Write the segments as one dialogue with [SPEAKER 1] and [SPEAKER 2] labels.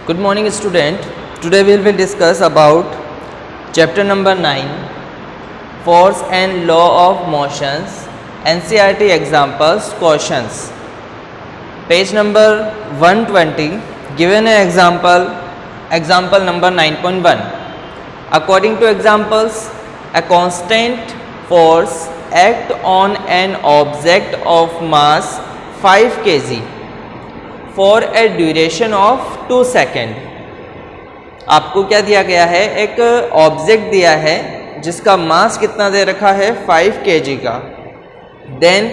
[SPEAKER 1] Good morning student. Today we will discuss about chapter number 9 Force and Law of Motions, NCERT examples questions. Page number 120 given an example number 9.1. According to examples, a constant force act on an object of mass 5 kg for a duration of 2 second. आपको क्या दिया गया है? एक object दिया है जिसका मास कितना दे रखा है? 5 kg का. देन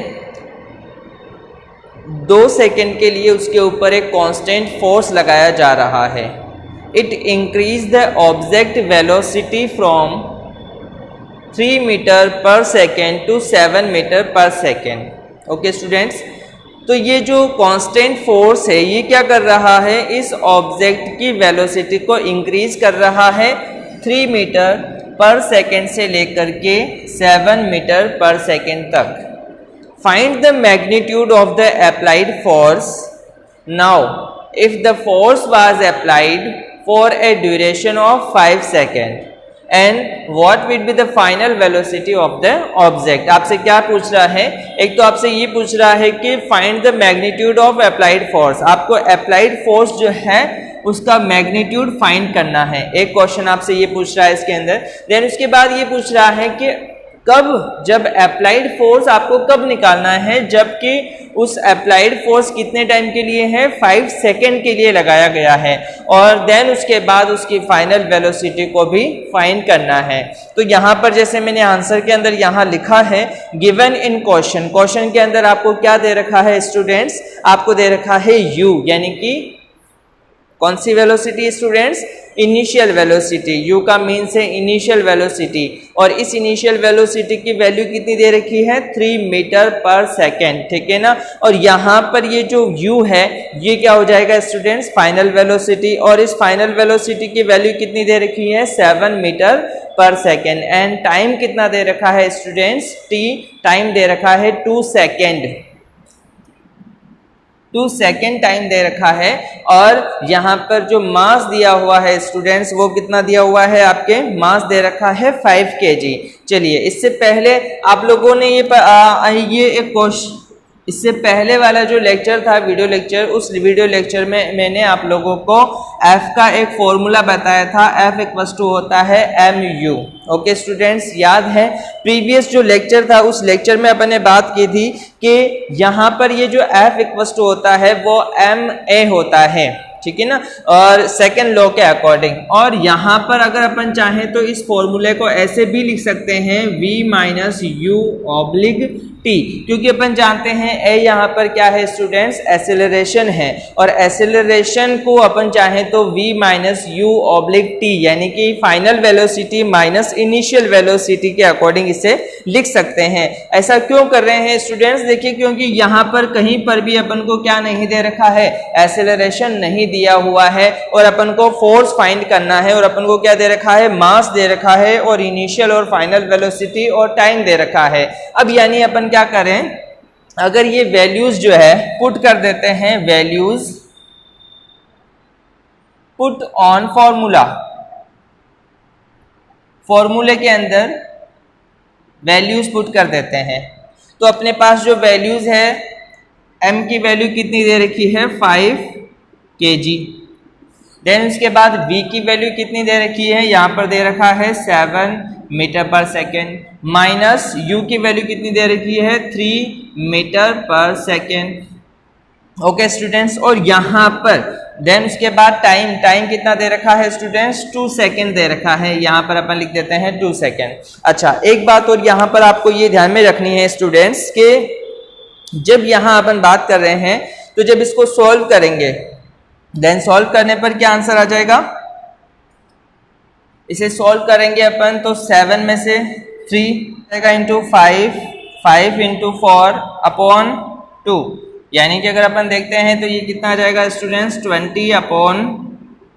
[SPEAKER 1] 2 सेकेंड के लिए उसके ऊपर एक कांस्टेंट फोर्स लगाया जा रहा है. It increase the object velocity from 3 metre per second to 7 metre per second. Okay students, तो ये जो कांस्टेंट फोर्स है ये क्या कर रहा है? इस ऑब्जेक्ट की वेलोसिटी को इंक्रीज कर रहा है 3 मीटर पर सेकेंड से लेकर के 7 मीटर पर सेकेंड तक. Find the magnitude of the applied force. Now if the force was applied for a duration of 5 second and what will be the final velocity of the object. आपसे क्या पूछ रहा है? एक तो आपसे ये पूछ रहा है कि find the magnitude of applied force. आपको अप्लाइड फोर्स जो है उसका मैग्नीट्यूड फाइंड करना है. एक क्वेश्चन आपसे ये पूछ रहा है इसके अंदर. देन उसके बाद ये पूछ रहा है कि कब, जब अप्लाइड फोर्स आपको कब निकालना है, जबकि उस अप्लाइड फोर्स कितने टाइम के लिए है? 5 सेकेंड के लिए लगाया गया है. और देन उसके बाद उसकी फाइनल वेलोसिटी को भी फाइंड करना है. तो यहाँ पर जैसे मैंने आंसर के अंदर यहाँ लिखा है गिवन इन क्वेश्चन. क्वेश्चन के अंदर आपको क्या दे रखा है स्टूडेंट्स? आपको दे रखा है u, यानी कि कौन सी velocity students? Initial velocity. u का मीन्स है इनिशियल वेलोसिटी. और इस इनिशियल वेलोसिटी की वैल्यू कितनी दे रखी है? 3 मीटर पर सेकेंड. ठीक है ना. और यहाँ पर ये जो u है ये क्या हो जाएगा स्टूडेंट्स? Final velocity. और इस फाइनल वेलोसिटी की वैल्यू कितनी दे रखी है? 7 metre per second. And time कितना दे रखा है स्टूडेंट्स? t टाइम दे रखा है 2 सेकेंड. 2 सेकेंड टाइम दे रखा है. और यहाँ पर जो मास दिया हुआ है स्टूडेंट्स वो कितना दिया हुआ है? आपके मास दे रखा है 5 kg. चलिए, इससे पहले आप लोगों ने ये एक क्वेश्चन, इससे पहले वाला जो लेक्चर था वीडियो लेक्चर, उस वीडियो लेक्चर में मैंने आप लोगों को f का एक फॉर्मूला बताया था. f इक्वल्स टू होता है mu. ओके स्टूडेंट्स, याद है प्रीवियस जो लेक्चर था उस लेक्चर में अपन ने बात की थी कि यहाँ पर ये जो f इक्वल्स टू होता है वो ma होता है. ठीक है ना. और सेकेंड लॉ के अकॉर्डिंग. और यहाँ पर अगर अपन चाहें तो इस फॉर्मूले को ऐसे भी लिख सकते हैं v minus you oblique T, क्योंकि अपन जानते हैं ए यहाँ पर क्या है स्टूडेंट्स? एसेलरेशन है. और एसेलरेशन को अपन चाहें तो v minus you oblique T यानी कि final velocity minus initial velocity के अकॉर्डिंग इसे लिख सकते हैं. ऐसा क्यों कर रहे हैं स्टूडेंट्स? देखिए, क्योंकि यहाँ पर कहीं पर भी अपन को क्या नहीं दे रखा है? एसेलरेशन नहीं दिया हुआ है. और अपन को फोर्स फाइंड करना है. और अपन को क्या दे रखा है? मास दे रखा है और इनिशियल और फाइनल वेलोसिटी और टाइम दे रखा है. अब यानी अपन क्या करें? अगर ये वैल्यूज जो है पुट कर देते हैं, वैल्यूज पुट ऑन फॉर्मूला. फॉर्मूले के अंदर वैल्यूज पुट कर देते हैं. तो अपने पास जो वैल्यूज है, m की वैल्यू कितनी दे रखी है? 5 kg. देन उसके बाद v की वैल्यू कितनी दे रखी है? यहाँ पर दे रखा है 7 metre per second. Minus u की वैल्यू कितनी दे रखी है? 3 metre per second. Okay students, और यहाँ पर देन उसके बाद टाइम कितना दे रखा है स्टूडेंट्स? 2 सेकेंड दे रखा है. यहाँ पर अपन लिख देते हैं 2 सेकेंड. अच्छा, एक बात और यहाँ पर आपको ये ध्यान में रखनी है स्टूडेंट्स कि जब यहाँ अपन बात कर रहे हैं तो जब इसको सॉल्व करेंगे देन सॉल्व करने पर क्या आंसर आ जाएगा? इसे सॉल्व करेंगे अपन तो 7 में से 3 आएगा इंटू 5 इंटू 4 अपॉन 2, यानी कि अगर अपन देखते हैं तो ये कितना आ जाएगा स्टूडेंट्स? 20 अपॉन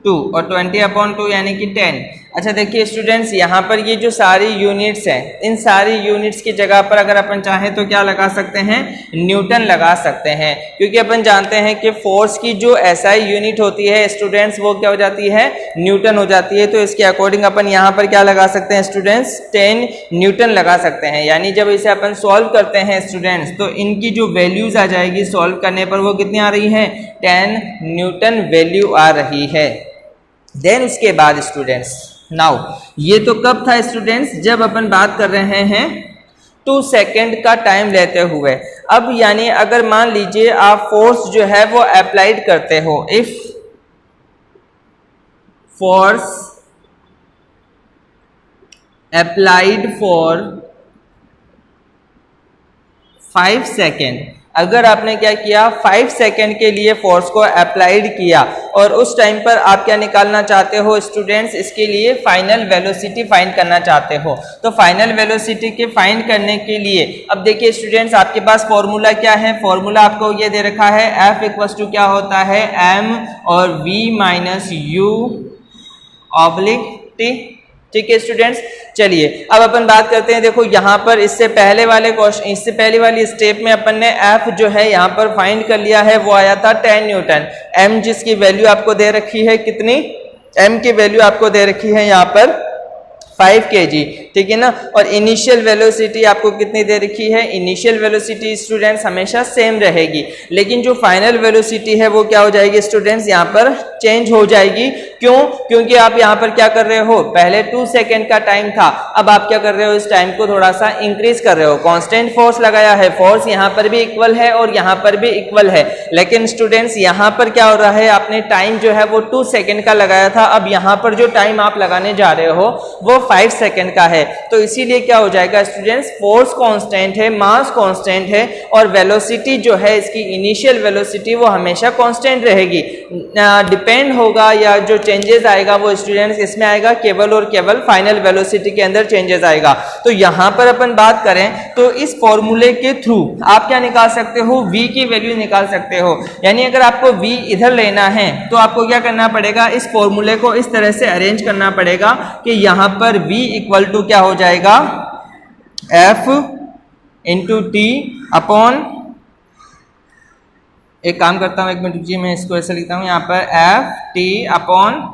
[SPEAKER 1] 2. और 20 अपॉन 2 यानी कि 10. अच्छा देखिए स्टूडेंट्स, यहाँ पर ये जो सारी यूनिट्स हैं, इन सारी यूनिट्स की जगह पर अगर अपन चाहें तो क्या लगा सकते हैं, न्यूटन लगा सकते हैं, क्योंकि अपन जानते हैं कि फोर्स की जो एसआई यूनिट होती है स्टूडेंट्स वो क्या हो जाती है, न्यूटन हो जाती है। तो इसके अकॉर्डिंग अपन यहाँ पर क्या लगा सकते हैं स्टूडेंट्स, 10 न्यूटन लगा सकते हैं। यानी जब इसे अपन सॉल्व करते हैं स्टूडेंट्स तो इनकी जो वैल्यूज आ जाएगी सॉल्व करने पर वो कितनी आ रही है, 10 न्यूटन वैल्यू आ रही है। देन उसके बाद स्टूडेंट्स, नाउ ये तो कब था स्टूडेंट्स, जब अपन बात कर रहे हैं 2 सेकेंड का टाइम लेते हुए। अब यानी अगर मान लीजिए आप फोर्स जो है वो अप्लाइड करते हो, if force applied for 5 second, अगर आपने क्या किया 5 सेकेंड के लिए फोर्स को अप्लाइड किया और उस टाइम पर आप क्या निकालना चाहते हो स्टूडेंट्स, इसके लिए फाइनल वेलोसिटी फाइंड करना चाहते हो। तो फाइनल वेलोसिटी के फाइंड करने के लिए अब देखिए स्टूडेंट्स, आपके पास फॉर्मूला क्या है, फॉर्मूला आपको ये दे रखा है, F इक्वल्स टू क्या होता है, m और v minus u oblique t। ठीक है स्टूडेंट्स, चलिए अब अपन बात करते हैं। देखो यहाँ पर इससे पहले वाले क्वेश्चन, इससे पहले वाली स्टेप में अपन ने F जो है यहाँ पर फाइंड कर लिया है, वो आया था 10 न्यूटन। M जिसकी वैल्यू आपको दे रखी है कितनी, M की वैल्यू आपको दे रखी है यहाँ पर 5 kg, ठीक है ना। और इनिशियल वेलोसिटी आपको कितनी दे रखी है, इनिशियल वेलोसिटी स्टूडेंट्स हमेशा सेम रहेगी, लेकिन जो फाइनल वेलोसिटी है वो क्या हो जाएगी स्टूडेंट्स, यहाँ पर चेंज हो जाएगी। क्यों, क्योंकि आप यहाँ पर क्या कर रहे हो, पहले 2 सेकेंड का टाइम था, अब आप क्या कर रहे हो, इस टाइम को थोड़ा सा इंक्रीज कर रहे हो। कांस्टेंट फोर्स लगाया है, फोर्स यहाँ पर भी इक्वल है और यहाँ पर भी इक्वल है, लेकिन स्टूडेंट्स यहाँ पर क्या हो रहा है, आपने टाइम जो है वो 2 सेकेंड का लगाया था, अब यहाँ पर जो टाइम आप लगाने जा रहे हो वो 5 सेकेंड का है। तो इसीलिए क्या हो जाएगा स्टूडेंट्स, फोर्स कांस्टेंट है, मास कांस्टेंट है और वेलोसिटी जो है इसकी इनिशियल वेलोसिटी वो हमेशा कांस्टेंट रहेगी। डिपेंड होगा या जो चेंजेस आएगा वो स्टूडेंट्स इसमें आएगा केवल और केवल फाइनल वेलोसिटी के अंदर चेंजेस आएगा। तो यहाँ पर अपन बात करें तो इस फॉर्मूले के थ्रू आप क्या निकाल सकते हो, v की वैल्यू निकाल सकते हो। यानी अगर आपको v इधर लेना है तो आपको क्या करना पड़ेगा, इस फॉर्मूले को इस तरह से अरेंज करना पड़ेगा कि यहाँ पर v इक्वल टू क्या हो जाएगा, F इंटू टी अपॉन, एक काम करता हूँ, एक मिनट रुकिए, मैं इसको ऐसे लिखता हूँ, यहाँ पर F T अपॉन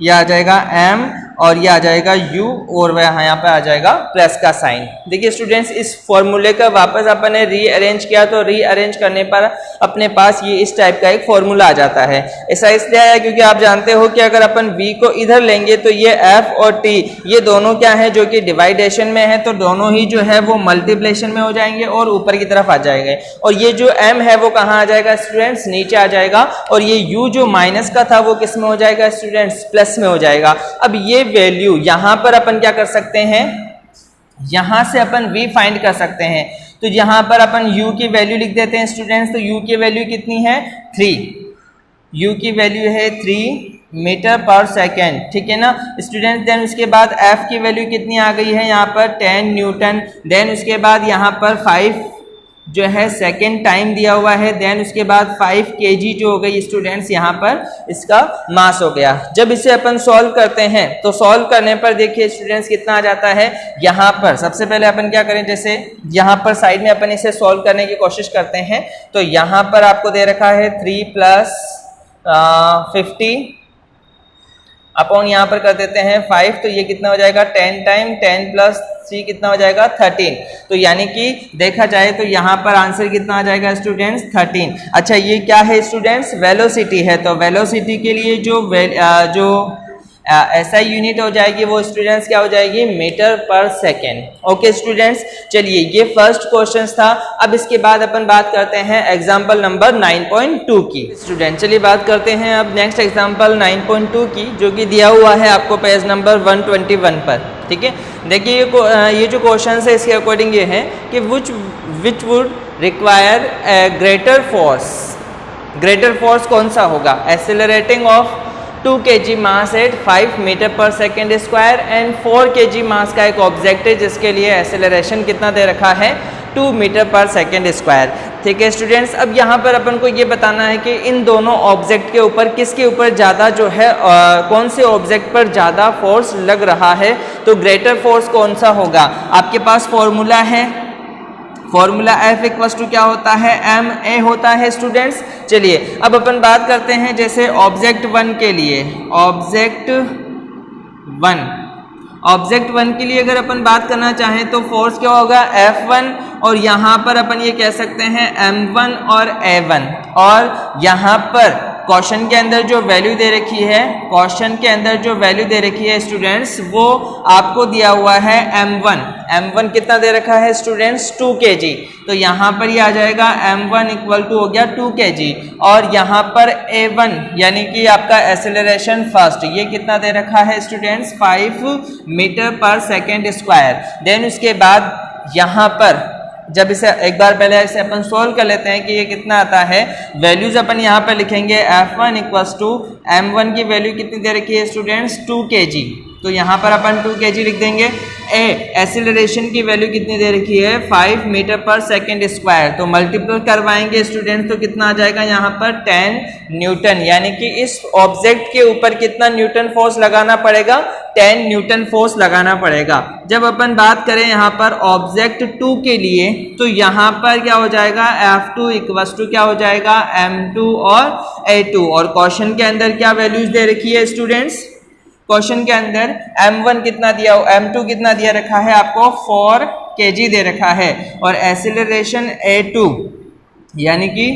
[SPEAKER 1] यह आ जाएगा m और ये आ जाएगा u और वह यहाँ पर आ जाएगा प्लस का साइन। देखिए स्टूडेंट्स, इस फॉर्मूले का वापस अपन ने रीअरेंज किया तो रीअरेंज करने पर अपने पास ये इस टाइप का एक फॉर्मूला आ जाता है। ऐसा इसलिए आया क्योंकि आप जानते हो कि अगर अपन v को इधर लेंगे तो ये f और t ये दोनों क्या है, जो कि डिवाइडेशन में है, तो दोनों ही जो है वो मल्टीप्लिकेशन में हो जाएंगे और ऊपर की तरफ आ जाएंगे। और ये जो m है वो कहाँ आ जाएगा स्टूडेंट्स, नीचे आ जाएगा। और ये u जो माइनस का था वो किस में हो जाएगा स्टूडेंट्स, प्लस में हो जाएगा। अब ये वैल्यू यहाँ पर अपन क्या कर सकते हैं, यहाँ से अपन v फाइंड कर सकते हैं। तो यहाँ पर अपन u की वैल्यू लिख देते हैं स्टूडेंट्स। तो u की वैल्यू कितनी है, 3, u की वैल्यू है 3 मीटर पर सेकेंड, ठीक है ना स्टूडेंट्स। देन उसके बाद f की वैल्यू कितनी आ गई है यहाँ पर, 10 न्यूटन। देन उसके बाद यहाँ पर 5 जो है सेकेंड टाइम दिया हुआ है। देन उसके बाद 5 kg जो हो गई स्टूडेंट्स, यहाँ पर इसका मास हो गया। जब इसे अपन सॉल्व करते हैं तो सॉल्व करने पर देखिए स्टूडेंट्स कितना आ जाता है। यहाँ पर सबसे पहले अपन क्या करें, जैसे यहाँ पर साइड में अपन इसे सॉल्व करने की कोशिश करते हैं। तो यहाँ पर आपको दे रखा है 3 + 50 अपॉन यहाँ पर कर देते हैं 5, तो ये कितना हो जाएगा 10 टाइम 10 + 3 कितना हो जाएगा 13। तो यानी कि देखा जाए तो यहाँ पर आंसर कितना आ जाएगा स्टूडेंट्स 13। अच्छा ये क्या है स्टूडेंट्स, वेलोसिटी है। तो वेलोसिटी के लिए जो एसआई यूनिट हो जाएगी वो स्टूडेंट्स क्या हो जाएगी, metre per second. Okay students, चलिए ये फर्स्ट क्वेश्चन था। अब इसके बाद अपन बात करते हैं एग्जांपल नंबर 9.2 की। स्टूडेंट चलिए बात करते हैं अब नेक्स्ट एग्जांपल 9.2 की, जो कि दिया हुआ है आपको पेज नंबर 121 पर। ठीक है, देखिए ये जो क्वेश्चन है इसके अकॉर्डिंग ये है कि which would require greater force कौन सा होगा, accelerating of 2 kg mass at 5 metre per second square and 4 kg mass का एक ऑब्जेक्ट है जिसके लिए एक्सेलरेशन कितना दे रखा है 2 मीटर पर सेकेंड स्क्वायर। ठीक है स्टूडेंट्स, अब यहाँ पर अपन को ये बताना है कि इन दोनों ऑब्जेक्ट के ऊपर किसके ऊपर ज़्यादा जो है कौन से ऑब्जेक्ट पर ज़्यादा फोर्स लग रहा है। तो ग्रेटर फोर्स कौन सा होगा, आपके पास फॉर्मूला है, फॉर्मूला F इक्वल्स टू क्या होता है, ma होता है स्टूडेंट्स। चलिए अब अपन बात करते हैं जैसे ऑब्जेक्ट 1 के लिए, ऑब्जेक्ट 1 के लिए अगर अपन बात करना चाहें तो फोर्स क्या होगा, F1, और यहाँ पर अपन ये कह सकते हैं M1 और A1, और यहाँ पर क्वेश्चन के अंदर जो वैल्यू दे रखी है, क्वेश्चन के अंदर जो वैल्यू दे रखी है स्टूडेंट्स, वो आपको दिया हुआ है M1 कितना दे रखा है स्टूडेंट्स, 2 kg। तो यहाँ पर ये आ जाएगा M1 इक्वल टू हो गया 2 kg, और यहाँ पर A1 यानी कि आपका एक्सेलरेशन फर्स्ट, ये कितना दे रखा है students, 5 metre per second square. Then उसके बाद यहाँ पर जब इसे एक बार पहले इसे अपन सोल्व कर लेते हैं कि ये कितना आता है, वैल्यूज अपन यहाँ पर लिखेंगे F1 इक्वल्स टू M1 की वैल्यू कितनी दे रखी है स्टूडेंट्स, 2 kg। तो यहाँ पर अपन 2 kg लिख देंगे। एक्सीलरेशन की वैल्यू कितनी दे रखी है, 5 मीटर पर सेकेंड स्क्वायर। तो मल्टीपल करवाएंगे स्टूडेंट्स तो कितना आ जाएगा यहाँ पर 10 न्यूटन, यानी कि इस ऑब्जेक्ट के ऊपर कितना न्यूटन फोर्स लगाना पड़ेगा, 10 न्यूटन फोर्स लगाना पड़ेगा। जब अपन बात करें यहाँ पर ऑब्जेक्ट 2 के लिए, तो यहाँ पर क्या हो जाएगा, F2 इक्वल्स टू क्या हो जाएगा, M2 और A2। और क्वेश्चन के अंदर क्या वैल्यूज दे रखी है स्टूडेंट्स, क्वेश्चन के अंदर M1 कितना दिया, M2 कितना दिया रखा है आपको, 4 kg दे रखा है, और एक्सीलरेशन A2 यानी कि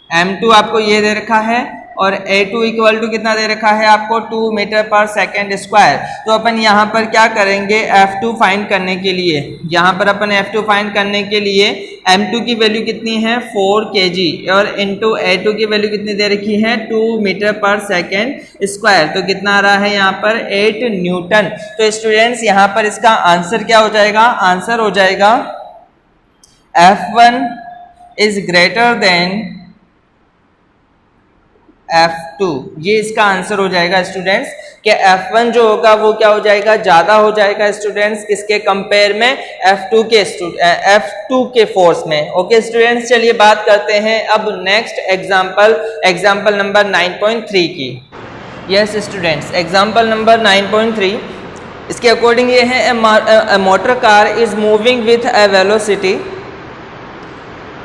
[SPEAKER 1] M2 आपको ये दे रखा है, और A2 इक्वल टू कितना दे रखा है आपको, 2 मीटर पर सेकेंड स्क्वायर। तो अपन यहाँ पर क्या करेंगे, F2 फाइंड करने के लिए, यहाँ पर अपन F2 फाइंड करने के लिए M2 की वैल्यू कितनी है, 4 kg, और इंटू A2 की वैल्यू कितनी दे रखी है, 2 मीटर पर सेकेंड स्क्वायर। तो कितना आ रहा है यहाँ पर, 8 न्यूटन। तो स्टूडेंट्स यहाँ पर इसका आंसर क्या हो जाएगा, आंसर हो जाएगा F1 is greater than F2। ये इसका आंसर हो जाएगा स्टूडेंट्स, कि F1 जो होगा वो क्या हो जाएगा, ज़्यादा हो जाएगा स्टूडेंट्स, किसके कंपेयर में, F2 के फोर्स में। ओके स्टूडेंट्स, चलिए बात करते हैं अब नेक्स्ट एग्जाम्पल नंबर 9.3 की। यस स्टूडेंट्स, एग्जाम्पल नंबर 9.3 इसके अकॉर्डिंग ये है, a motor car is moving with a velocity.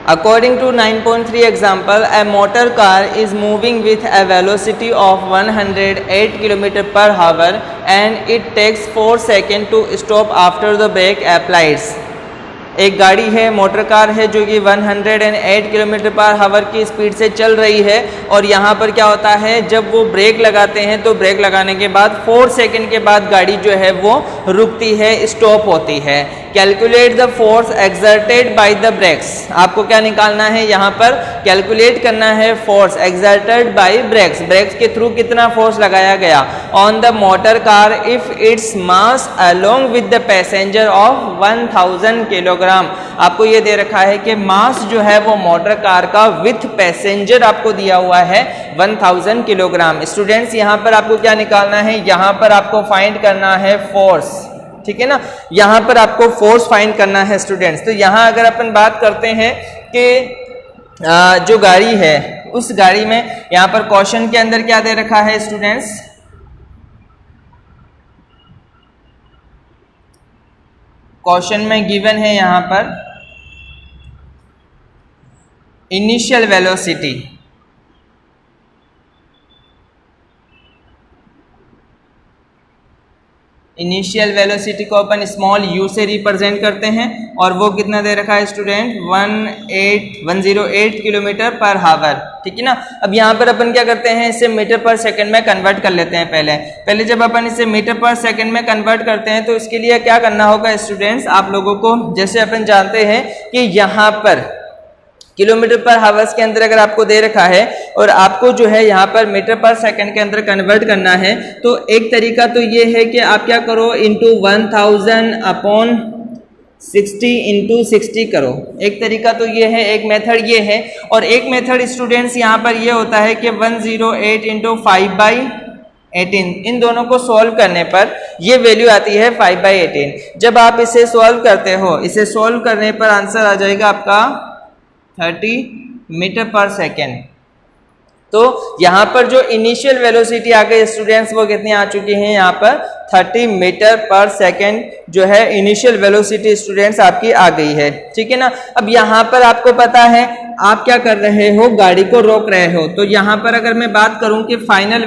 [SPEAKER 1] According to 9.3 example, a motor car is moving with a velocity of 108 km per hour and it takes 4 seconds to stop after the brake applies. एक गाड़ी है, motor car है, जो कि 108 kilometre per hour की speed से चल रही है, और यहाँ पर क्या होता है, जब वो ब्रेक लगाते हैं तो ब्रेक लगाने के बाद 4 सेकंड के बाद गाड़ी जो है वो रुकती है, स्टॉप होती है। Calculate the force exerted by the brakes. आपको क्या निकालना है, यहाँ पर कैलकुलेट करना है force exerted by brakes, brakes के थ्रू कितना फोर्स लगाया गया on the motor car if its mass along with the passenger of 1000 kilogram. आपको ये दे रखा है कि मास जो है वो मोटर कार का विथ पैसेंजर आपको दिया हुआ है 1000 किलोग्राम। स्टूडेंट्स यहाँ पर आपको क्या निकालना है, यहाँ पर आपको फाइंड करना है फोर्स, ठीक है ना, यहाँ पर आपको फोर्स फाइंड करना है स्टूडेंट्स। तो यहाँ अगर अपन बात करते हैं कि जो गाड़ी है उस गाड़ी में, यहाँ पर क्वेश्चन के अंदर क्या दे रखा है स्टूडेंट्स, क्वेश्चन में गिवन है यहाँ पर इनिशियल वेलोसिटी। इनिशियल वेलोसिटी को अपन स्मॉल u से रिप्रेजेंट करते हैं, और वो कितना दे रखा है स्टूडेंट, 108 किलोमीटर पर आवर, ठीक है ना। अब यहाँ पर अपन क्या करते हैं, इसे मीटर पर सेकंड में कन्वर्ट कर लेते हैं। पहले जब अपन इसे मीटर पर सेकंड में कन्वर्ट करते हैं तो इसके लिए क्या करना होगा स्टूडेंट्स, आप लोगों को, जैसे अपन जानते हैं कि यहाँ पर किलोमीटर पर हावर्स के अंदर अगर आपको दे रखा है और आपको जो है यहाँ पर मीटर पर सेकंड के अंदर कन्वर्ट करना है, तो एक तरीका तो ये है कि आप क्या करो, इंटू 1000 अपॉन 60 इंटू 60 करो। एक तरीका तो ये है, एक मेथड ये है, और एक मेथड स्टूडेंट्स यहाँ पर ये होता है कि 108 इंटू 5 18। इन दोनों को सॉल्व करने पर ये वैल्यू आती है 5/18। जब आप इसे सॉल्व करते हो, इसे सॉल्व करने पर आंसर आ जाएगा आपका 30 मीटर पर सेकेंड। तो यहाँ पर जो इनिशियल वेलोसिटी आ गई स्टूडेंट्स वो कितनी आ चुकी है, यहाँ पर 30 मीटर पर सेकेंड जो है इनिशियल वेलोसिटी स्टूडेंट्स आपकी आ गई है। ठीक है ना। अब यहाँ पर आपको पता है आप क्या कर रहे हो, गाड़ी को रोक रहे हो। तो यहाँ पर अगर मैं बात करूं कि फाइनल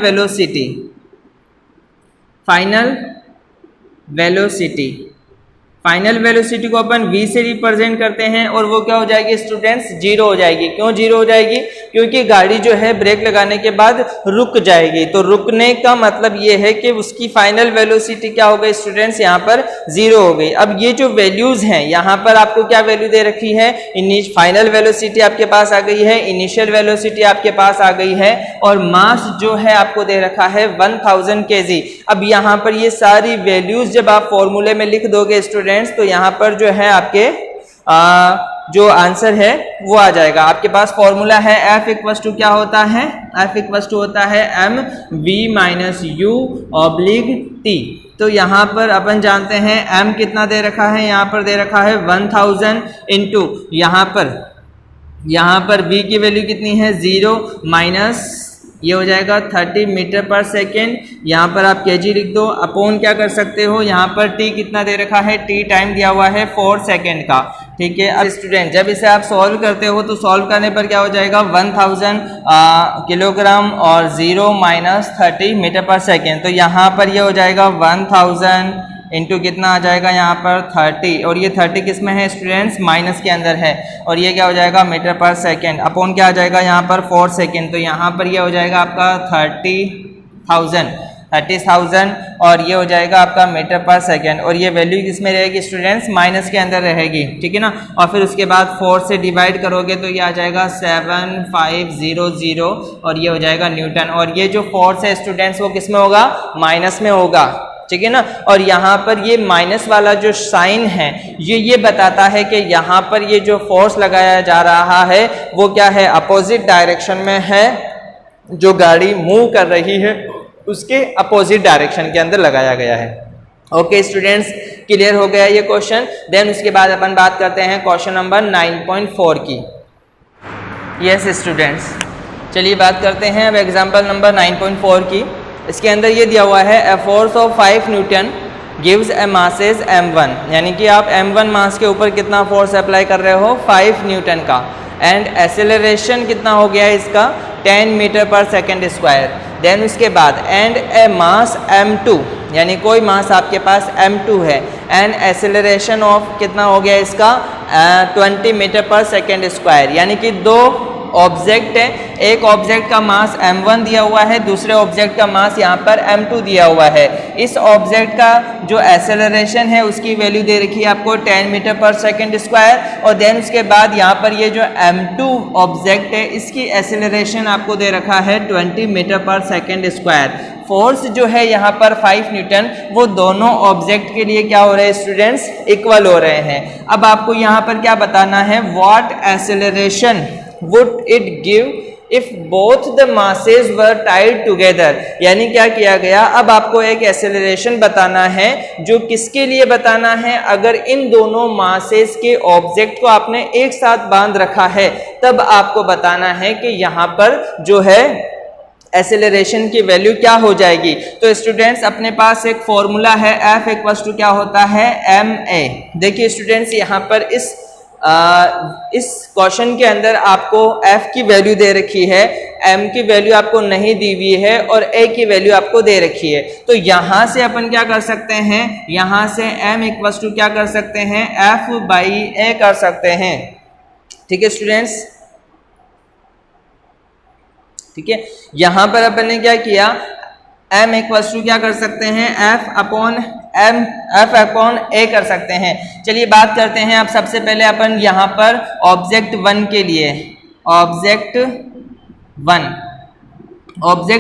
[SPEAKER 1] वेलोसिटी को अपन v से रिप्रेजेंट करते हैं और वो क्या हो जाएगी स्टूडेंट्स, जीरो हो जाएगी। क्यों जीरो हो जाएगी, क्योंकि गाड़ी जो है ब्रेक लगाने के बाद रुक जाएगी। तो रुकने का मतलब ये है कि उसकी फाइनल वेलोसिटी क्या हो गई स्टूडेंट्स, यहाँ पर जीरो हो गई। अब ये जो वैल्यूज हैं यहाँ पर आपको क्या वैल्यू दे रखी है, फाइनल वेलोसिटी आपके पास आ गई है, इनिशियल वेलोसिटी आपके पास आ गई है और मास जो है आपको दे रखा है 1000 kg। अब यहाँ पर ये सारी वैल्यूज जब आप फॉर्मूले में लिख दोगे स्टूडेंट्स तो यहाँ पर जो है आपके जो आंसर है वो आ जाएगा। आपके पास फॉर्मूला है F इक्वल टू क्या होता है, F इक्वल टू होता है mv-u/t। तो यहाँ पर अपन जानते हैं m कितना दे रखा है, यहाँ पर दे रखा है 1000 इंटू यहाँ पर v की वैल्यू कितनी है 0 माइनस ये हो जाएगा 30 मीटर पर सेकेंड। यहाँ पर आप kg लिख दो, अपॉन क्या कर सकते हो, यहाँ पर t कितना दे रखा है, t टाइम दिया हुआ है 4 सेकेंड का। ठीक है। अब स्टूडेंट जब इसे आप सॉल्व करते हो तो सॉल्व करने पर क्या हो जाएगा 1000 किलोग्राम और 0 माइनस 30 मीटर पर सेकेंड। तो यहाँ पर ये हो जाएगा 1000 इंटू कितना आ जाएगा यहाँ पर 30 और ये 30 किस में है स्टूडेंट्स, माइनस के अंदर है और ये क्या हो जाएगा मीटर पर सेकेंड। अपॉन क्या आ जाएगा यहाँ पर 4 सेकेंड। तो यहाँ पर ये हो जाएगा आपका 30,000 और ये हो जाएगा आपका मीटर पर सेकेंड और ये वैल्यू किस में रहेगी स्टूडेंट्स, माइनस के अंदर रहेगी। ठीक है ना। और फिर उसके बाद 4 से डिवाइड करोगे तो ये आ जाएगा 7500 और ये हो जाएगा न्यूटन। और ये जो फोर्स है स्टूडेंट्स वो किस में होगा, माइनस में होगा। ठीक है ना। और यहाँ पर ये माइनस वाला जो साइन है ये बताता है कि यहाँ पर ये जो फोर्स लगाया जा रहा है वो क्या है, अपोजिट डायरेक्शन में है। जो गाड़ी मूव कर रही है उसके अपोजिट डायरेक्शन के अंदर लगाया गया है। ओके स्टूडेंट्स, क्लियर हो गया ये क्वेश्चन। देन उसके बाद अपन बात करते हैं क्वेश्चन नंबर 9.4 की। यस स्टूडेंट्स, चलिए बात करते हैं अब एग्जाम्पल नंबर 9.4 की। इसके अंदर ये दिया हुआ है a force of 5 Newton gives A masses m1, यानी कि आप m1 मास के ऊपर कितना फोर्स अप्लाई कर रहे हो 5 न्यूटन का, एंड एक्सेलरेशन कितना हो गया है इसका 10 metre per second square. Then उसके बाद एंड ए मास m2, यानी कोई मास आपके पास m2 है, एंड एक्सेलरेशन ऑफ कितना हो गया इसका 20 मीटर पर सेकेंड स्क्वायर। यानी कि दो ऑब्जेक्ट है, एक ऑब्जेक्ट का मास m1 दिया हुआ है, दूसरे ऑब्जेक्ट का मास यहाँ पर m2 दिया हुआ है। इस ऑब्जेक्ट का जो एक्सेलरेशन है उसकी वैल्यू दे रखी है आपको 10 मीटर पर सेकेंड स्क्वायर, और देन उसके बाद यहाँ पर ये जो m2 ऑब्जेक्ट है इसकी एक्सेलरेशन आपको दे रखा है 20 metre per second square. Force जो है यहाँ पर 5 न्यूटन वो दोनों ऑब्जेक्ट के लिए क्या हो रहे हैं स्टूडेंट्स, इक्वल हो रहे हैं। अब आपको यहाँ पर क्या बताना है, what acceleration would it give if both the masses were tied together। यानी क्या किया गया, अब आपको एक एक्सेलरेशन बताना है। जो किसके लिए बताना है, अगर इन दोनों मासेस के ऑब्जेक्ट को आपने एक साथ बांध रखा है तब आपको बताना है कि यहाँ पर जो है एक्सेलरेशन की वैल्यू क्या हो जाएगी। तो स्टूडेंट्स अपने पास एक फॉर्मूला है, F इक्वल टू क्या होता है ma। देखिए स्टूडेंट्स यहाँ पर इस क्वेश्चन के अंदर आपको f की वैल्यू दे रखी है, m की वैल्यू आपको नहीं दी हुई है और a की वैल्यू आपको दे रखी है। तो यहाँ से अपन क्या कर सकते हैं, यहाँ से m इक्वल टू क्या कर सकते हैं, f/a कर सकते हैं। ठीक है स्टूडेंट्स, ठीक है। यहाँ पर अपन ने क्या किया, m इक्वल टू क्या कर सकते हैं, f अपॉन a कर सकते हैं। चलिए बात करते हैं अब सबसे पहले अपन यहाँ पर ऑब्जेक्ट 1 के लिए, ऑब्जेक्ट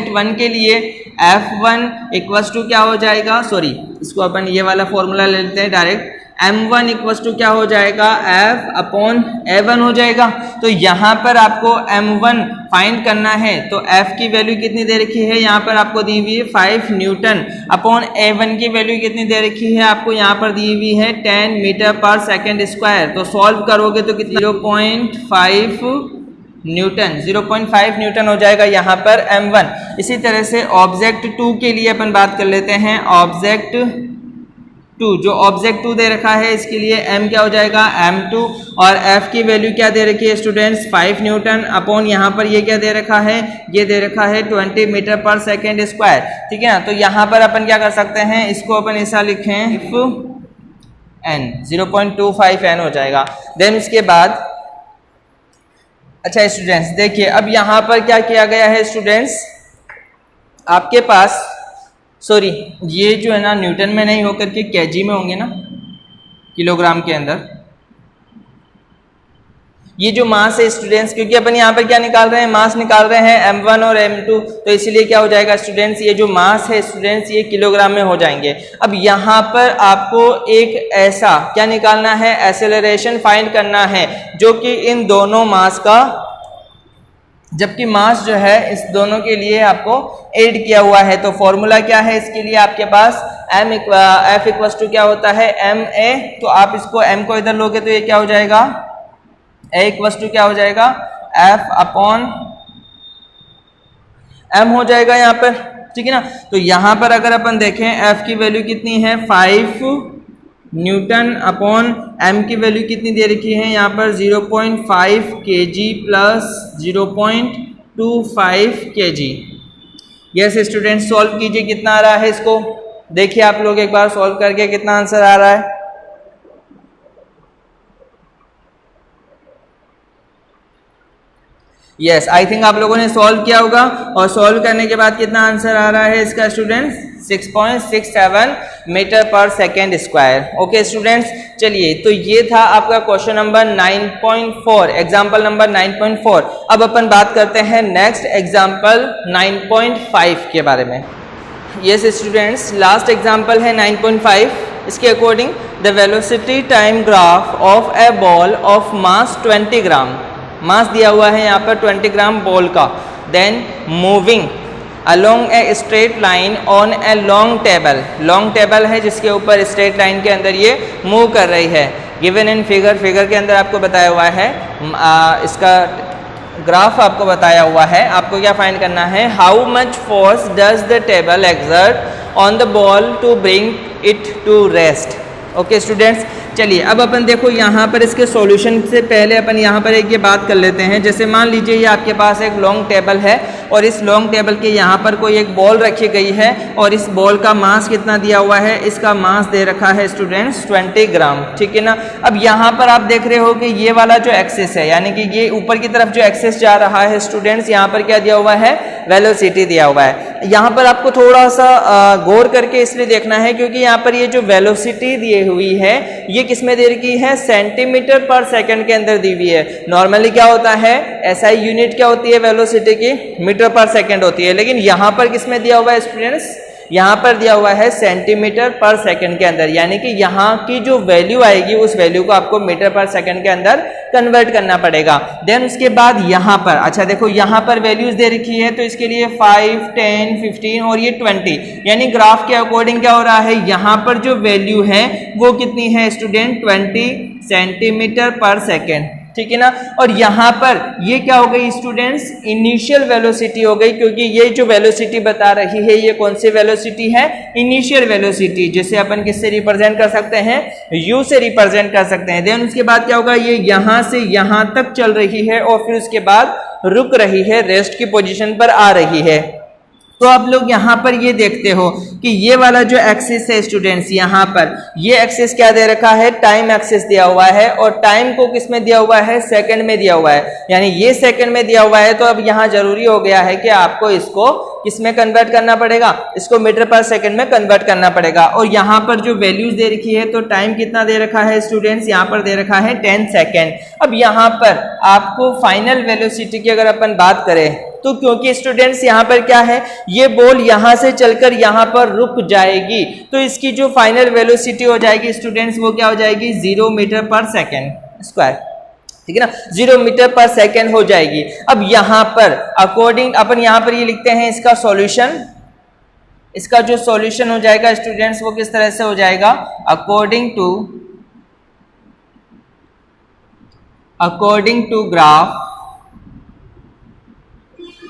[SPEAKER 1] 1 के लिए F1 इक्वल टू क्या हो जाएगा, सॉरी इसको अपन ये वाला फॉर्मूला ले लेते हैं डायरेक्ट, m1 इक्वल टू क्या हो जाएगा, f अपॉन a1 हो जाएगा। तो यहाँ पर आपको m1 फाइंड करना है, तो f की वैल्यू कितनी दे रखी है, यहाँ पर आपको दी हुई है 5 न्यूटन, अपॉन a1 की वैल्यू कितनी दे रखी है, आपको यहाँ पर दी हुई है 10 मीटर पर सेकेंड स्क्वायर। तो सॉल्व करोगे तो कितना 0.5 न्यूटन, 0.5 न्यूटन हो जाएगा यहाँ पर m1। इसी तरह से ऑब्जेक्ट 2 के लिए अपन बात कर लेते हैं। ऑब्जेक्ट 2, जो ऑब्जेक्ट 2 दे रखा है इसके लिए m क्या हो जाएगा, m2, और f की वैल्यू क्या दे रखी है स्टूडेंट्स, 5 न्यूटन, अपॉन यहाँ पर ये क्या दे रखा है, ये दे रखा है 20 मीटर पर सेकेंड स्क्वायर। ठीक है ना, तो यहाँ पर अपन क्या कर सकते हैं, इसको अपन ऐसा लिखें इफ n 0.25 n हो जाएगा। देन उसके बाद अच्छा स्टूडेंट्स देखिए, अब यहाँ पर क्या किया गया है स्टूडेंट्स, आपके पास सॉरी ये जो है ना न्यूटन में नहीं होकर के केजी में होंगे ना, किलोग्राम के अंदर। ये जो मास है स्टूडेंट्स, क्योंकि अपन यहाँ पर क्या निकाल रहे हैं, मास निकाल रहे हैं m1 और m2, तो इसीलिए क्या हो जाएगा स्टूडेंट्स, ये जो मास है स्टूडेंट्स ये किलोग्राम में हो जाएंगे। अब यहाँ पर आपको एक ऐसा क्या निकालना है, एक्सेलरेशन फाइंड करना है जो कि इन दोनों मास का, जबकि मास जो है इस दोनों के लिए आपको ऐड किया हुआ है। तो फॉर्मूला क्या है इसके लिए, आपके पास f इक्वल्स टू क्या होता है ma, तो आप इसको m को इधर लोगे तो ये क्या हो जाएगा, a इक्वल्स टू क्या हो जाएगा, f अपॉन m हो जाएगा यहाँ पर। ठीक है ना, तो यहाँ पर अगर अपन देखें f की वैल्यू कितनी है 5 न्यूटन, अपॉन m की वैल्यू कितनी दे रखी है यहाँ पर 0.5 kg plus 0.25 kg। Yes student solve कीजिए, कितना आ रहा है इसको देखिए आप लोग एक बार सॉल्व करके कितना आंसर आ रहा है। यस आई थिंक आप लोगों ने सॉल्व किया होगा, और सॉल्व करने के बाद कितना आंसर आ रहा है इसका students, 6.67 metre per second square. Okay students, चलिए तो ये था आपका क्वेश्चन नंबर 9.4, एग्जाम्पल नंबर 9.4। अब अपन बात करते हैं नेक्स्ट एग्जाम्पल 9.5 के बारे में। यस स्टूडेंट्स, लास्ट एग्जाम्पल है 9.5। इसके according the velocity time graph of a ball of mass 20 gram, mass दिया हुआ है यहाँ पर 20 ग्राम बॉल का, then moving along a straight line on a long table, long table है जिसके ऊपर स्ट्रेट लाइन के अंदर ये मूव कर रही है। गिवन इन फिगर, फिगर के अंदर आपको बताया हुआ है, इसका ग्राफ आपको बताया हुआ है। आपको क्या फाइंड करना है, how much force does the table exert on the ball to bring it to rest. Okay students, चलिए अब अपन देखो यहाँ पर इसके सॉल्यूशन से पहले अपन यहाँ पर एक ये बात कर लेते हैं। जैसे मान लीजिए ये आपके पास एक लॉन्ग टेबल है, और इस लॉन्ग टेबल के यहाँ पर कोई एक बॉल रखी गई है, और इस बॉल का मास कितना दिया हुआ है, इसका मास दे रखा है स्टूडेंट्स 20 ग्राम। ठीक है ना, अब यहाँ पर आप देख रहे हो कि ये वाला जो एक्सिस है, यानी कि ये ऊपर की तरफ जो एक्सिस जा रहा है स्टूडेंट्स, यहाँ पर क्या दिया हुआ है, वेलोसिटी दिया हुआ है। यहाँ पर आपको थोड़ा सा गौर करके इसलिए देखना है, क्योंकि यहाँ पर ये जो वेलोसिटी दी हुई है ये किस में दे रखी है, सेंटीमीटर पर सेकंड के अंदर दी हुई है। नॉर्मली क्या होता है, एसआई यूनिट क्या होती है वेलोसिटी की, मीटर पर सेकंड होती है, लेकिन यहाँ पर किस में दिया हुआ है स्टूडेंट्स, यहाँ पर दिया हुआ है सेंटीमीटर पर सेकंड के अंदर, यानी कि यहाँ की जो वैल्यू आएगी उस वैल्यू को आपको मीटर पर सेकंड के अंदर कन्वर्ट करना पड़ेगा। देन उसके बाद यहाँ पर, अच्छा देखो यहाँ पर वैल्यूज दे रखी है, तो इसके लिए 5, 10, 15 और ये 20, यानी ग्राफ के अकॉर्डिंग क्या हो रहा है, यहाँ पर जो वैल्यू है वो कितनी है स्टूडेंट, 20 सेंटीमीटर पर सेकेंड। ठीक है ना, और यहाँ पर ये क्या हो गई स्टूडेंट्स, इनिशियल वेलोसिटी हो गई, क्योंकि ये जो वेलोसिटी बता रही है ये कौन सी वेलोसिटी है, इनिशियल वेलोसिटी, जिसे अपन किससे रिप्रेजेंट कर सकते हैं, u से रिप्रेजेंट कर सकते हैं। देन उसके बाद क्या होगा, ये यहाँ से यहाँ तक चल रही है और फिर उसके बाद रुक रही है, रेस्ट की पोजीशन पर आ रही है। तो आप लोग यहाँ पर ये देखते हो कि ये वाला जो एक्सिस है स्टूडेंट्स, यहाँ पर ये एक्सिस क्या दे रखा है, टाइम एक्सिस दिया हुआ है, और टाइम को किस में दिया हुआ है, सेकंड में दिया हुआ है, यानी ये सेकंड में दिया हुआ है। तो अब यहाँ जरूरी हो गया है कि आपको इसको किस में कन्वर्ट करना पड़ेगा, इसको मीटर पर सेकंड में कन्वर्ट करना पड़ेगा। और यहाँ पर जो वैल्यूज दे रखी है, तो टाइम कितना दे रखा है स्टूडेंट्स, यहाँ पर दे रखा है 10 सेकेंड। अब यहाँ पर आपको फाइनल वेलोसिटी की अगर अपन बात करें तो क्योंकि स्टूडेंट्स यहाँ पर क्या है, ये बॉल यहाँ से चलकर यहाँ पर रुक जाएगी, तो इसकी जो फाइनल वेलोसिटी हो जाएगी स्टूडेंट्स वो क्या हो जाएगी, 0 मीटर पर सेकेंड स्क्वायर, ठीक है ना, 0 मीटर पर सेकेंड हो जाएगी। अब यहाँ पर अकॉर्डिंग अपन यहाँ पर ये लिखते हैं इसका सॉल्यूशन, इसका जो सॉल्यूशन हो जाएगा स्टूडेंट्स वो किस तरह से हो जाएगा, अकॉर्डिंग टू ग्राफ,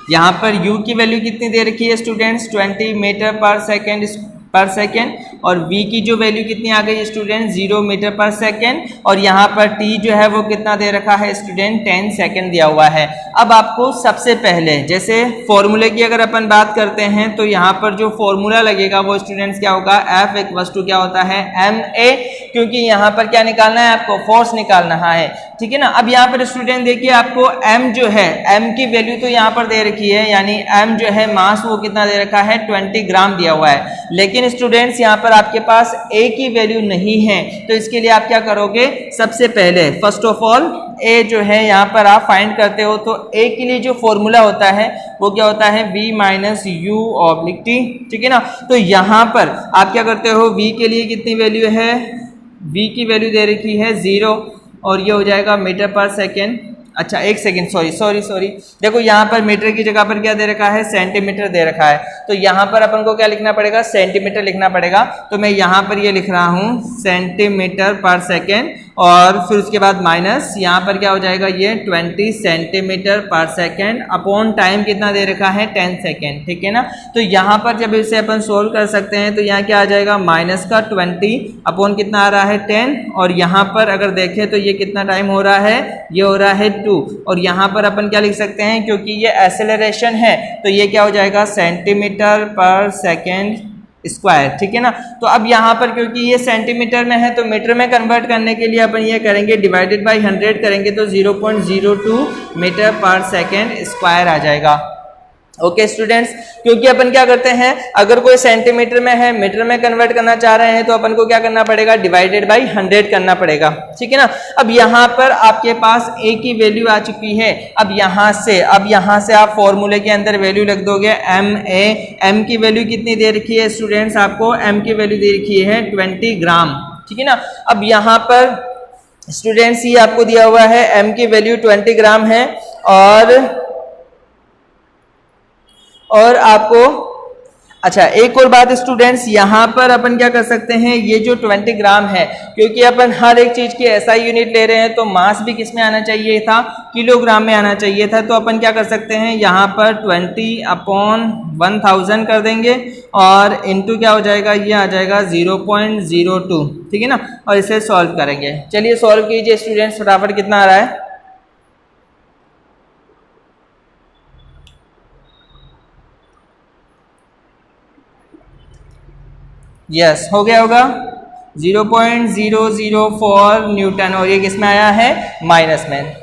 [SPEAKER 1] यहाँ पर u की वैल्यू कितनी दे रखी है स्टूडेंट्स, 20 मीटर पर सेकेंड और v की जो वैल्यू कितनी आ गई स्टूडेंट, 0 मीटर पर सेकेंड, और यहाँ पर t जो है वो कितना दे रखा है स्टूडेंट, 10 सेकेंड दिया हुआ है। अब आपको सबसे पहले जैसे फॉर्मूले की अगर अपन बात करते हैं तो यहाँ पर जो फॉर्मूला लगेगा वो स्टूडेंट्स क्या होगा, F इक्वल्स टू क्या होता है, ma, क्योंकि यहाँ पर क्या निकालना है आपको, फोर्स निकालना है, ठीक है ना। अब यहाँ पर स्टूडेंट देखिए आपको m जो है, m की वैल्यू तो यहाँ पर दे रखी है, यानी m जो है मास वो कितना दे रखा है, 20 ग्राम दिया हुआ है, लेकिन स्टूडेंट्स यहाँ पर आपके पास a की वैल्यू नहीं है, तो इसके लिए आप क्या करोगे, सबसे पहले फर्स्ट ऑफ ऑल a जो है यहाँ पर आप फाइंड करते हो, तो a के लिए जो फॉर्मूला होता है वो क्या होता है, v minus u oblique t, ठीक है ना। तो यहाँ पर आप क्या करते हो, v के लिए कितनी वैल्यू है, v की वैल्यू दे रखी है 0 और ये हो जाएगा मीटर पर सेकेंड, अच्छा एक सेकेंड, सॉरी, देखो यहाँ पर मीटर की जगह पर क्या दे रखा है, सेंटीमीटर दे रखा है, तो यहाँ पर अपन को क्या लिखना पड़ेगा, सेंटीमीटर लिखना पड़ेगा, तो मैं यहाँ पर ये लिख रहा हूँ सेंटीमीटर पर सेकेंड, और फिर उसके बाद माइनस यहाँ पर क्या हो जाएगा, ये 20 सेंटीमीटर पर सेकेंड अपॉन टाइम कितना दे रखा है, 10 सेकेंड, ठीक है ना। तो यहाँ पर जब इसे अपन सोल्व कर सकते हैं तो यहाँ क्या आ जाएगा, माइनस का 20 अपॉन कितना आ रहा है, 10, और यहाँ पर अगर देखें तो ये कितना टाइम हो रहा है, ये हो रहा है 2, और यहाँ पर अपन क्या लिख सकते हैं, क्योंकि ये एक्सेलरेशन है तो ये क्या हो जाएगा, सेंटीमीटर पर सेकेंड स्क्वायर, ठीक है ना। तो अब यहाँ पर क्योंकि ये सेंटीमीटर में है तो मीटर में कन्वर्ट करने के लिए अपन ये करेंगे, डिवाइडेड बाय 100 करेंगे तो 0.02 मीटर पर सेकेंड स्क्वायर आ जाएगा। ओके स्टूडेंट्स, क्योंकि अपन क्या करते हैं, अगर कोई सेंटीमीटर में है मीटर में कन्वर्ट करना चाह रहे हैं तो अपन को क्या करना पड़ेगा, डिवाइडेड बाय 100 करना पड़ेगा, ठीक है ना। अब यहाँ पर आपके पास a की वैल्यू आ चुकी है, अब यहाँ से आप फॉर्मूले के अंदर वैल्यू लिख दोगे, m की वैल्यू कितनी दे रखी है स्टूडेंट्स, आपको m की वैल्यू दे रखी है 20 ग्राम, ठीक है ना। अब यहाँ पर स्टूडेंट्स ये आपको दिया हुआ है, m की वैल्यू 20 ग्राम है, और आपको अच्छा एक और बात स्टूडेंट्स, यहाँ पर अपन क्या कर सकते हैं, ये जो 20 ग्राम है, क्योंकि अपन हर एक चीज की ऐसा यूनिट ले रहे हैं तो मास भी किस में आना चाहिए था, किलोग्राम में आना चाहिए था, तो अपन क्या कर सकते हैं, यहाँ पर 20 अपॉन 1000 कर देंगे और इनटू क्या हो जाएगा, ये आ जाएगा 0.02, ठीक है ना, और इसे सॉल्व करेंगे। चलिए सॉल्व कीजिए स्टूडेंट्स फटाफट, कितना आ रहा है, यस हो गया होगा 0.004 न्यूटन, और ये किस में आया है, माइनस में।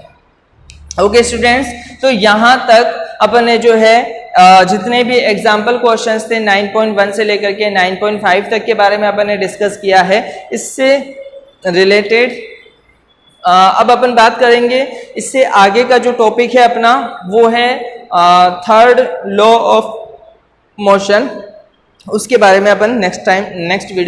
[SPEAKER 1] ओके स्टूडेंट्स, तो यहाँ तक अपन ने जो है जितने भी एग्जाम्पल क्वेश्चंस थे 9.1 से लेकर के 9.5 तक के बारे में अपन ने डिस्कस किया है। इससे रिलेटेड अब अपन बात करेंगे, इससे आगे का जो टॉपिक है अपना वो है थर्ड लॉ ऑफ मोशन, उसके बारे में अपन नेक्स्ट वीडियो